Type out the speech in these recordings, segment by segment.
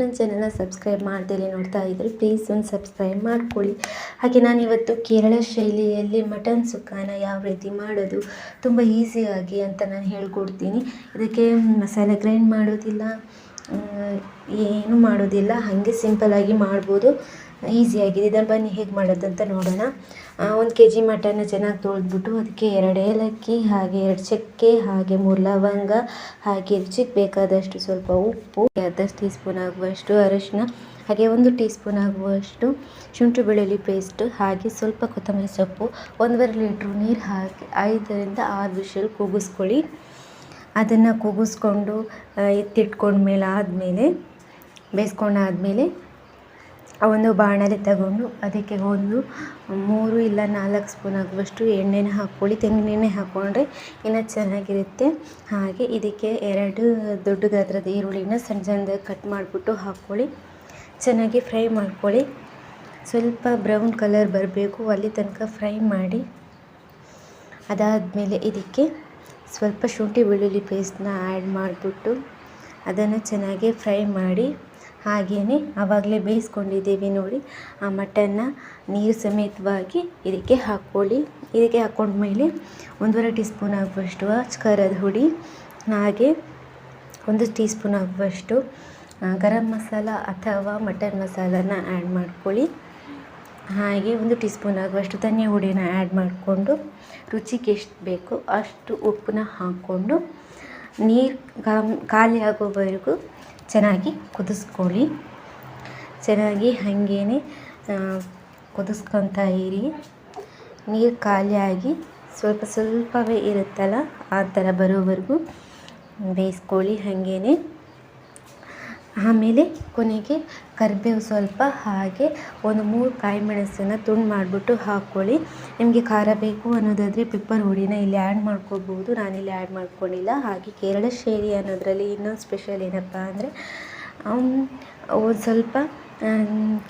ನನ್ನ ಚಾನಲ್ನ ಸಬ್ಸ್ಕ್ರೈಬ್ ಮಾಡ್ದೇಲೆ ನೋಡ್ತಾ ಇದ್ದರೆ ಪ್ಲೀಸ್ ಒಂದು ಸಬ್ಸ್ಕ್ರೈಬ್ ಮಾಡ್ಕೊಳ್ಳಿ. ಹಾಗೆ ನಾನಿವತ್ತು ಕೇರಳ ಶೈಲಿಯಲ್ಲಿ ಮಟನ್ ಸುಕ್ಕಾನ ಯಾವ ರೀತಿ ಮಾಡೋದು ತುಂಬ ಈಸಿಯಾಗಿ ಅಂತ ನಾನು ಹೇಳ್ಕೊಡ್ತೀನಿ. ಇದಕ್ಕೆ ಮಸಾಲೆ ಗ್ರೈಂಡ್ ಮಾಡೋದಿಲ್ಲ, ಏನು ಮಾಡೋದಿಲ್ಲ, ಹಾಗೆ ಸಿಂಪಲ್ಲಾಗಿ ಮಾಡ್ಬೋದು, ಈಸಿಯಾಗಿದೆ. ಇದನ್ನು ಬನ್ನಿ ಹೇಗೆ ಮಾಡೋದಂತ ನೋಡೋಣ. 1 kg ಮಟನ್ನ ಚೆನ್ನಾಗಿ ತೊಳೆದ್ಬಿಟ್ಟು ಅದಕ್ಕೆ 2 ಏಲಕ್ಕಿ, ಹಾಗೆ 2 ಚಕ್ಕೆ, ಹಾಗೆ 3 ಲವಂಗ, ಹಾಗೆ ರುಚಿಗೆ ಬೇಕಾದಷ್ಟು ಸ್ವಲ್ಪ ಉಪ್ಪು, ಅರ್ಧ ಟೀ ಸ್ಪೂನ್ ಆಗುವಷ್ಟು ಅರಿಶಿನ, ಹಾಗೆ 1 ಟೀ ಸ್ಪೂನ್ ಆಗುವಷ್ಟು ಶುಂಠಿ ಬೆಳ್ಳುಳ್ಳಿ ಪೇಸ್ಟ್, ಹಾಗೆ ಸ್ವಲ್ಪ ಕೊತ್ತಂಬರಿ ಸೊಪ್ಪು, 1.5 ಲೀಟ್ರ್ ನೀರು ಹಾಕಿ 5 ರಿಂದ 6 ವಿಷಲ್ ಕೂಗಿಸ್ಕೊಳ್ಳಿ. ಅದನ್ನು ಕೂಗಿಸ್ಕೊಂಡು ಆದಮೇಲೆ ಬೇಯಿಸ್ಕೊಂಡಾದಮೇಲೆ ಒಂದು ಬಾಣಲೆ ತಗೊಂಡು ಅದಕ್ಕೆ 3 ಇಲ್ಲ 4 ಸ್ಪೂನ್ ಆಗುವಷ್ಟು ಎಣ್ಣೆನ ಹಾಕ್ಕೊಳ್ಳಿ. ತೆಂಗಿನೆಣ್ಣೆ ಹಾಕ್ಕೊಂಡ್ರೆ ಇನ್ನೂ ಚೆನ್ನಾಗಿರುತ್ತೆ. ಹಾಗೆ ಇದಕ್ಕೆ 2 ದೊಡ್ಡ ಗಾತ್ರದ ಈರುಳ್ಳಿನ ಸಣ್ಣದಾಗಿ ಕಟ್ ಮಾಡಿಬಿಟ್ಟು ಹಾಕ್ಕೊಳ್ಳಿ. ಚೆನ್ನಾಗಿ ಫ್ರೈ ಮಾಡ್ಕೊಳ್ಳಿ. ಸ್ವಲ್ಪ ಬ್ರೌನ್ ಕಲರ್ ಬರಬೇಕು, ಅಲ್ಲಿ ತನಕ ಫ್ರೈ ಮಾಡಿ. ಅದಾದಮೇಲೆ ಇದಕ್ಕೆ ಸ್ವಲ್ಪ ಶುಂಠಿ ಬೆಳ್ಳುಳ್ಳಿ ಪೇಸ್ಟನ್ನ ಆ್ಯಡ್ ಮಾಡಿಬಿಟ್ಟು ಅದನ್ನು ಚೆನ್ನಾಗಿ ಫ್ರೈ ಮಾಡಿ. ಹಾಗೆಯೇ ಆವಾಗಲೇ ಬೇಯಿಸ್ಕೊಂಡಿದ್ದೀವಿ ನೋಡಿ ಆ ಮಟನ್ನ ನೀರು ಸಮೇತವಾಗಿ ಇದಕ್ಕೆ ಹಾಕ್ಕೊಳ್ಳಿ. ಇದಕ್ಕೆ ಹಾಕ್ಕೊಂಡ್ಮೇಲೆ 1.5 ಟೀ ಸ್ಪೂನ್ ಆಗುವಷ್ಟು ಖಾರದ ಹುಡಿ, ಹಾಗೆ 1 ಟೀ ಸ್ಪೂನ್ ಆಗುವಷ್ಟು ಗರಂ ಮಸಾಲ ಅಥವಾ ಮಟನ್ ಮಸಾಲನ ಆ್ಯಡ್ ಮಾಡ್ಕೊಳ್ಳಿ. ಹಾಗೆ 1 ಟೀ ಸ್ಪೂನ್ ಆಗುವಷ್ಟು ಧನಿಯಾ ಹುಡಿನ ಆ್ಯಡ್ ಮಾಡಿಕೊಂಡು ರುಚಿಗೆ ಎಷ್ಟು ಬೇಕೋ ಅಷ್ಟು ಉಪ್ಪನ್ನ ಹಾಕ್ಕೊಂಡು ನೀರು ಖಾಲಿ ಆಗೋವರೆಗೂ ಚೆನ್ನಾಗಿ ಕುದಿಸ್ಕೊಳ್ಳಿ. ಚೆನ್ನಾಗಿ ಹಾಗೇ ಕುದಿಸ್ಕೊತಾ ಇರಿ. ನೀರು ಖಾಲಿಯಾಗಿ ಸ್ವಲ್ಪವೇ ಇರುತ್ತಲ್ಲ ಆ ಥರ ಬರೋವರೆಗೂ ಬೇಯಿಸ್ಕೊಳ್ಳಿ. ಹಾಗೇ ಆಮೇಲೆ ಕೊನೆಗೆ ಕರಿಬೇವು ಸ್ವಲ್ಪ, ಹಾಗೆ 3 ಕಾಯಿ ಮೆಣಸನ್ನು ತುಂಡು ಮಾಡಿಬಿಟ್ಟು ಹಾಕ್ಕೊಳ್ಳಿ. ನಿಮಗೆ ಖಾರ ಬೇಕು ಅನ್ನೋದಾದರೆ ಪೆಪ್ಪರ್ ಹುಡಿನ ಇಲ್ಲಿ ಆ್ಯಡ್ ಮಾಡ್ಕೋಬೋದು, ನಾನಿಲ್ಲಿ ಆ್ಯಡ್ ಮಾಡ್ಕೊಂಡಿಲ್ಲ. ಹಾಗೆ ಕೇರಳ ಶೈಲಿ ಅನ್ನೋದರಲ್ಲಿ ಇನ್ನೊಂದು ಸ್ಪೆಷಲ್ ಏನಪ್ಪ ಅಂದರೆ ಒಂದು ಸ್ವಲ್ಪ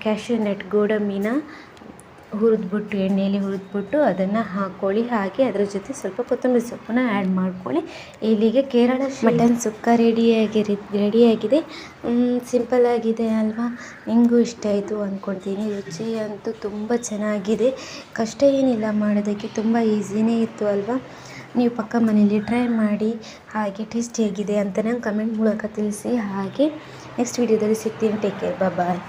ಕ್ಯಾಶ್ಯೂ ನಟ್ ಗೋಡಂಬಿನ ಎಣ್ಣೆಯಲ್ಲಿ ಹುರಿದ್ಬಿಟ್ಟು ಅದನ್ನು ಹಾಕ್ಕೊಳ್ಳಿ. ಹಾಗೆ ಅದರ ಜೊತೆ ಸ್ವಲ್ಪ ಕೊತ್ತಂಬರಿ ಸೊಪ್ಪನ್ನ ಆ್ಯಡ್ ಮಾಡ್ಕೊಳ್ಳಿ. ಇಲ್ಲಿಗೆ ಕೇರಳ ಮಟನ್ ಸುಕ್ಕ ರೆಡಿಯಾಗಿದೆ. ಸಿಂಪಲ್ಲಾಗಿದೆ ಅಲ್ವಾ? ನಿಮಗೂ ಇಷ್ಟ ಆಯಿತು ಅಂದ್ಕೊಳ್ತೀನಿ. ರುಚಿ ಅಂತೂ ತುಂಬ ಚೆನ್ನಾಗಿದೆ. ಕಷ್ಟ ಏನಿಲ್ಲ ಮಾಡೋದಕ್ಕೆ, ತುಂಬ ಈಸಿನೇ ಇತ್ತು ಅಲ್ವಾ? ನೀವು ಪಕ್ಕ ಮನೇಲಿ ಟ್ರೈ ಮಾಡಿ. ಹಾಗೆ ಟೇಸ್ಟಿಯಾಗಿದೆ ಅಂತ ನಂಗೆ ಕಮೆಂಟ್ ಮೂಲಕ ತಿಳಿಸಿ. ಹಾಗೆ ನೆಕ್ಸ್ಟ್ ವೀಡಿಯೋದಲ್ಲಿ ಸಿಗ್ತೀನಿ. ಟೇಕ್ ಕೇರ್, ಬಾಯ್.